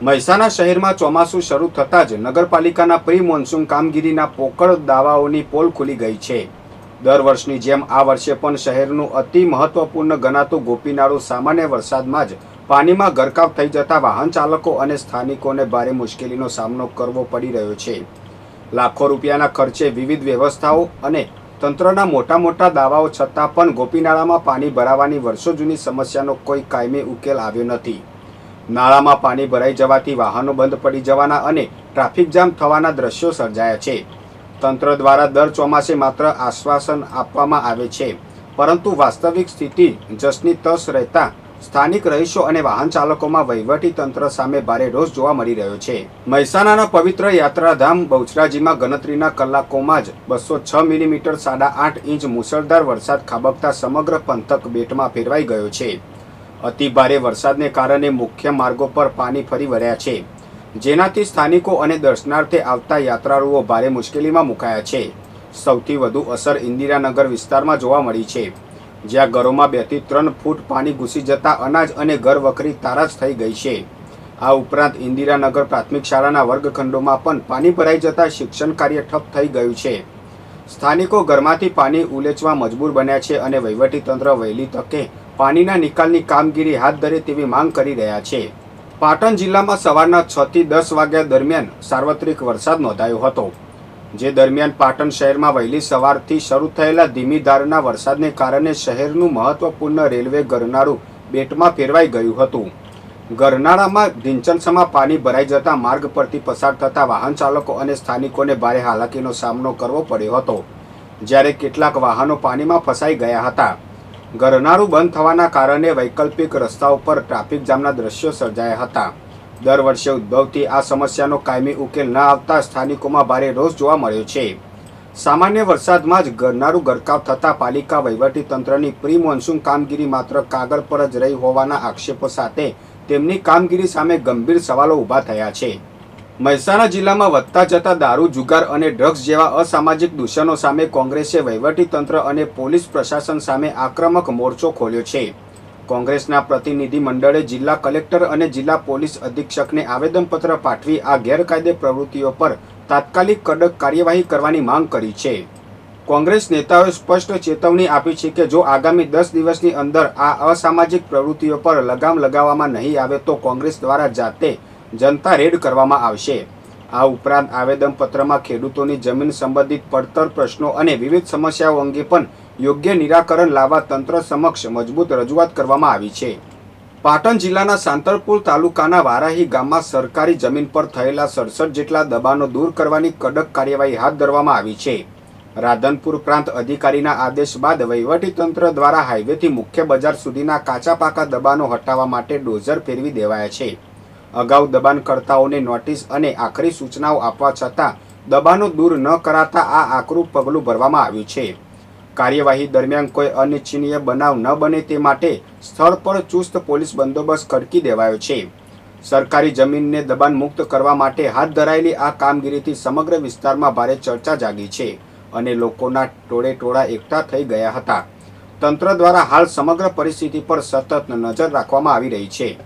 મહેસાણા શહેરમાં ચોમાસું શરૂ થતાં જ નગરપાલિકાના પ્રી મોન્સૂન કામગીરીના પોકળ દાવાઓની પોલ ખુલી ગઈ છે. દર વર્ષની જેમ આ વર્ષે પણ શહેરનું અતિ મહત્વપૂર્ણ ગણાતું ગોપીનાળું સામાન્ય વરસાદમાં જ પાણીમાં ગરકાવ થઈ જતા વાહન ચાલકો અને સ્થાનિકોને ભારે મુશ્કેલીનો સામનો કરવો પડી રહ્યો છે. લાખો રૂપિયાના ખર્ચે વિવિધ વ્યવસ્થાઓ અને તંત્રના મોટા દાવાઓ છતાં પણ ગોપીનાળામાં પાણી ભરાવાની વર્ષો જૂની સમસ્યાનો કોઈ કાયમી ઉકેલ આવ્યો નથી. નાળામાં પાણી ભરાઈ જવાથી વાહનો બંધ પડી જવાના અને ટ્રાફિક જામ થવાના દ્રશ્યો સર્જાયા છે. તંત્ર દ્વારા દર ચોમાસે માત્ર આશ્વાસન આપવામાં આવે છે, પરંતુ વાસ્તવિક સ્થિતિ જસની તસ રહેતા સ્થાનિક રહીશો અને વાહન ચાલકોમાં વહીવટી તંત્ર સામે ભારે રોષ જોવા મળી રહ્યો છે. મહેસાણાના પવિત્ર યાત્રાધામ બહુચરાજીમાં ગણતરીના કલાકોમાં જ 206 મિલીમીટર 8.5 ઇંચ મુસળધાર વરસાદ ખાબકતા સમગ્ર પંથક બેટમાં ફેરવાઈ ગયો છે. અતિ ભારે વરસાદને કારણે મુખ્ય માર્ગો પર પાણી ફરી વળ્યા છે, જેનાથી સ્થાનિકો અને દર્શનાર્થે આવતા યાત્રાળુઓ ભારે મુશ્કેલીમાં મુકાયા છે. સૌથી વધુ અસર ઇન્દિરાનગર વિસ્તારમાં જોવા મળી છે, જ્યાં ઘરોમાં 2 થી 3 ફૂટ પાણી ઘૂસી જતા અનાજ અને ઘરવખરી તારાજ થઈ ગઈ છે. આ ઉપરાંત ઇન્દિરાનગર પ્રાથમિક શાળાના વર્ગખંડોમાં પણ પાણી ભરાઈ જતા શિક્ષણ કાર્ય ઠપ થઈ ગયું છે. સ્થાનિકો ઘરમાંથી પાણી ઉલેચવા મજબૂર બન્યા છે અને વહીવટીતંત્ર વહેલી તકે પાણીના નિકાલની કામગીરી હાથ ધરે તેવી માંગ કરી રહ્યા છે. પાટણ જિલ્લામાં સવારના 6 થી 10 વાગ્યા દરમિયાન સાર્વત્રિક વરસાદ નોંધાયો હતો, જે દરમિયાન પાટણ શહેરમાં વહેલી સવારથી શરૂ થયેલા ધીમી ધારના વરસાદને કારણે શહેરનું મહત્વપૂર્ણ રેલવે ગરનાળું બેટમાં ફેરવાઈ ગયું હતું. ગરનાળામાં ઢીંચણસમાં પાણી ભરાઈ જતા માર્ગ પરથી પસાર થતા વાહન ચાલકો અને સ્થાનિકોને ભારે હાલાકીનો સામનો કરવો પડ્યો હતો, જ્યારે કેટલાક વાહનો પાણીમાં ફસાઈ ગયા હતા. ગરનાળું બંધ થવાના કારણે વૈકલ્પિક રસ્તાઓ પર ટ્રાફિક જામના દ્રશ્યો સર્જાયા હતા. દર વર્ષે ઉદ્ભવતી આ સમસ્યાનો કાયમી ઉકેલ ન આવતા સ્થાનિકોમાં ભારે રોષ જોવા મળ્યો છે. સામાન્ય વરસાદમાં જ ગરનાળું ગરકાવ થતાં પાલિકા વહીવટીતંત્રની પ્રી મોન્સૂન કામગીરી માત્ર કાગળ પર જ રહી હોવાના આક્ષેપો સાથે તેમની કામગીરી સામે ગંભીર સવાલો ઊભા થયા છે. મહેસાણા જિલ્લામાં વધતા જતા દારૂ, જુગાર અને ડ્રગ્સ જેવા અસામાજિક દૂષણો સામે કોંગ્રેસે વહીવટીતંત્ર અને પોલીસ પ્રશાસન સામે આક્રમક મોરચો ખોલ્યો છે. કોંગ્રેસના પ્રતિનિધિ મંડળે જિલ્લા કલેક્ટર અને જિલ્લા પોલીસ અધિક્ષકને આવેદનપત્ર પાઠવી આ ગેરકાયદે પ્રવૃત્તિઓ પર તાત્કાલિક કડક કાર્યવાહી કરવાની માંગ કરી છે. કોંગ્રેસ નેતાઓએ સ્પષ્ટ ચેતવણી આપી છે કે જો આગામી 10 દિવસની અંદર આ અસામાજિક પ્રવૃત્તિઓ પર લગામ લગાવવામાં નહીં આવે તો કોંગ્રેસ દ્વારા જાતે જનતા રેડ કરવામાં આવશે. આ ઉપરાંત આવેદનપત્રમાં ખેડૂતોની જમીન સંબંધિત પડતર પ્રશ્નો અને વિવિધ સમસ્યાઓ અંગે પણ યોગ્ય નિરાકરણ લાવવા તંત્ર સમક્ષ મજબૂત રજૂઆત કરવામાં આવી છે. પાટણ જિલ્લાના સાંતલપુર તાલુકાના વારાહી ગામમાં સરકારી જમીન પર થયેલા 67 જેટલા દબાણો દૂર કરવાની કડક કાર્યવાહી હાથ ધરવામાં આવી છે. રાધનપુર પ્રાંત અધિકારીના આદેશ બાદ વહીવટીતંત્ર દ્વારા હાઈવેથી મુખ્ય બજાર સુધીના કાચા પાકા દબાણો હટાવવા માટે ડોઝર ફેરવી દેવાયા છે. અગાઉ દબાણકર્તાઓને નોટિસ અને આખરી સૂચનાઓ આપવા છતાં દબાણો દૂર ન કરાતા આ આકરું પગલું ભરવામાં આવ્યું છે. કાર્યવાહી દરમિયાન કોઈ અનિચ્છનીય બનાવ ન બને તે માટે સ્થળ પર ચુસ્ત પોલીસ બંદોબસ્ત ખડકી દેવાયો છે. સરકારી જમીનને દબાણ મુક્ત કરવા માટે હાથ ધરાયેલી આ કામગીરીથી સમગ્ર વિસ્તારમાં ભારે ચર્ચા જાગી છે અને લોકોના ટોળે એકઠા થઈ ગયા હતા. તંત્ર દ્વારા હાલ સમગ્ર પરિસ્થિતિ પર સતત નજર રાખવામાં આવી રહી છે.